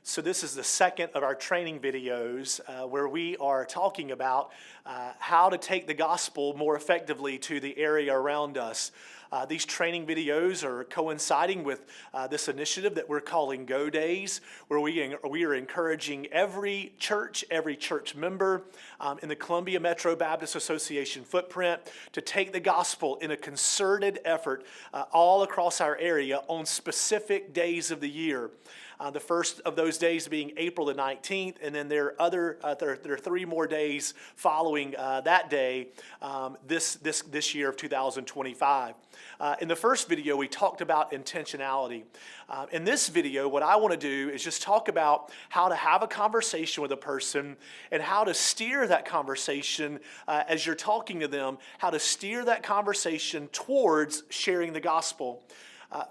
So this is the second of our training videos where we are talking about how to take the gospel more effectively to the area around us. These training videos are coinciding with this initiative that we're calling Go Days, where we are encouraging every church member in the Columbia Metro Baptist Association footprint to take the gospel in a concerted effort all across our area on specific days of the year. The first of those days being April the 19th, and then there are 3 more days following that day this year of 2025. In the first video, we talked about intentionality. In this video, what I want to do is just talk about how to have a conversation with a person and how to steer that conversation as you're talking to them, how to steer that conversation towards sharing the gospel.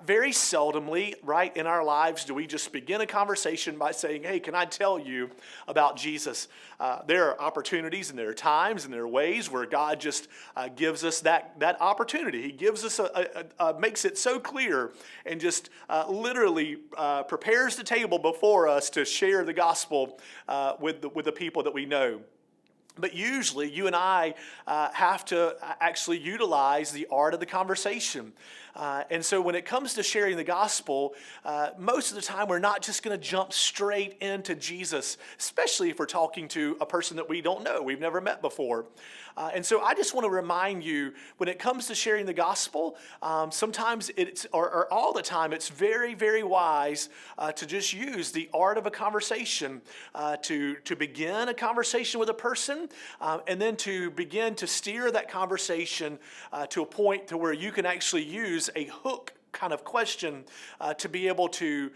Very seldomly, right, in our lives do we just begin a conversation by saying, hey, can I tell you about Jesus? There are opportunities and there are times and there are ways where God just gives us that opportunity. He gives us, makes it so clear and just literally prepares the table before us to share the gospel with the people that we know. But usually you and I have to actually utilize the art of the conversation. And so when it comes to sharing the gospel, most of the time we're not just going to jump straight into Jesus, especially if we're talking to a person that we don't know, we've never met before. And so I just want to remind you, when it comes to sharing the gospel, sometimes or all the time, it's very, very wise to just use the art of a conversation to begin a conversation with a person, and then to begin to steer that conversation to a point to where you can actually use a hook kind of question to be able to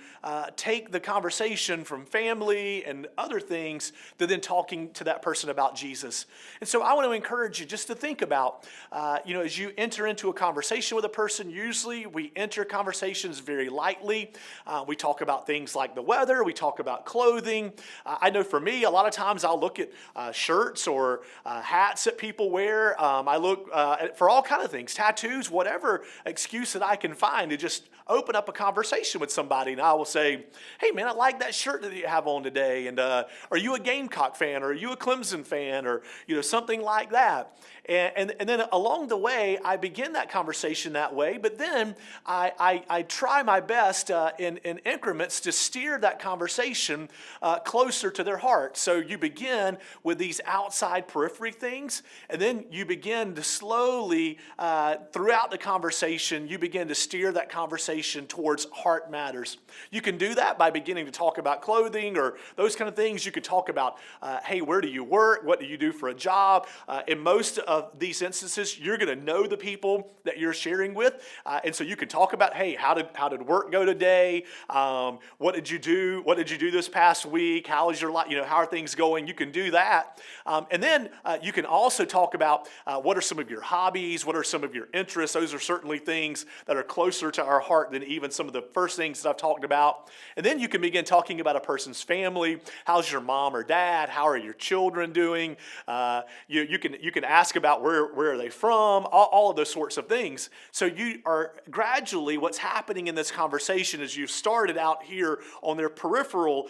take the conversation from family and other things to then talking to that person about Jesus. And so I want to encourage you just to think about, as you enter into a conversation with a person, usually we enter conversations very lightly. We talk about things like the weather. We talk about clothing. I know for me, a lot of times I'll look at shirts or hats that people wear. I look for all kinds of things, tattoos, whatever excuse that I can find to just open up a conversation with somebody. And I will say, hey man, I like that shirt that you have on today. And are you a Gamecock fan, or are you a Clemson fan, or something like that? And then along the way, I begin that conversation that way, but then I try my best in increments to steer that conversation closer to their heart. So you begin with these outside periphery things, and then you begin to slowly, throughout the conversation, you begin to steer that conversation towards heart matters. You can do that by beginning to talk about clothing or those kind of things. You could talk about, hey, where do you work? What do you do for a job? In most of these instances, you're going to know the people that you're sharing with, and so you can talk about, hey, how did work go today? What did you do? What did you do this past week? How is your life? How are things going? You can do that, and then you can also talk about what are some of your hobbies? What are some of your interests? Those are certainly things that are closer to our heart than even some of the first things that I've talked about. And then you can begin talking about a person's family. How's your mom or dad? How are your children doing? You can ask about where are they from, all of those sorts of things. So you are gradually, what's happening in this conversation is you've started out here on their peripheral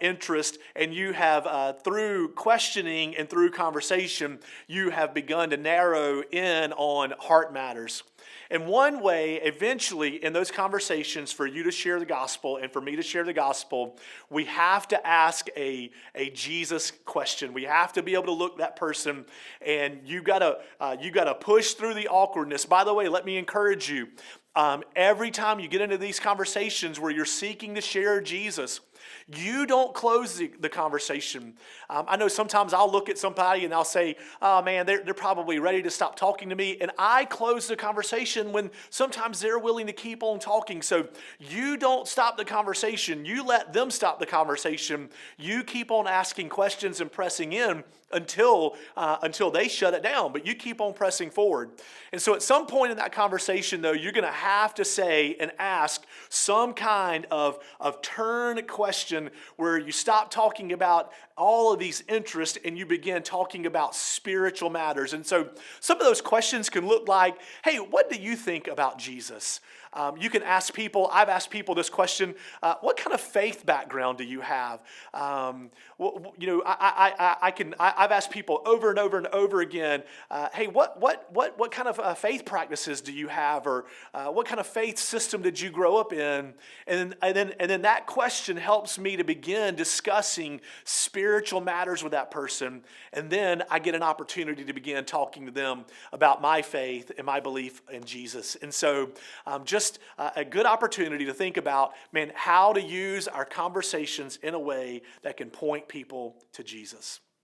interest, and you have, through questioning and through conversation, you have begun to narrow in on heart matters. And one way, eventually, in those conversations, for you to share the gospel and for me to share the gospel, we have to ask a Jesus question. We have to be able to look that person, and you gotta push through the awkwardness. By the way, let me encourage you. Every time you get into these conversations where you're seeking to share Jesus, you don't close the conversation. I know sometimes I'll look at somebody and I'll say, oh man, they're probably ready to stop talking to me. And I close the conversation when sometimes they're willing to keep on talking. So you don't stop the conversation. You let them stop the conversation. You keep on asking questions and pressing in until they shut it down. But you keep on pressing forward. And so at some point in that conversation, though, you're going to have to say and ask some kind of turn question where you stop talking about all of these interests and you begin talking about spiritual matters. And so some of those questions can look like, hey, what do you think about Jesus? You can ask people, I've asked people this question, what kind of faith background do you have? I've asked people over and over and over again, hey, what kind of faith practices do you have? Or what kind of faith system did you grow up in? And then that question helps me to begin discussing spiritual matters with that person. And then I get an opportunity to begin talking to them about my faith and my belief in Jesus. And so just a good opportunity to think about, man, how to use our conversations in a way that can point people to Jesus.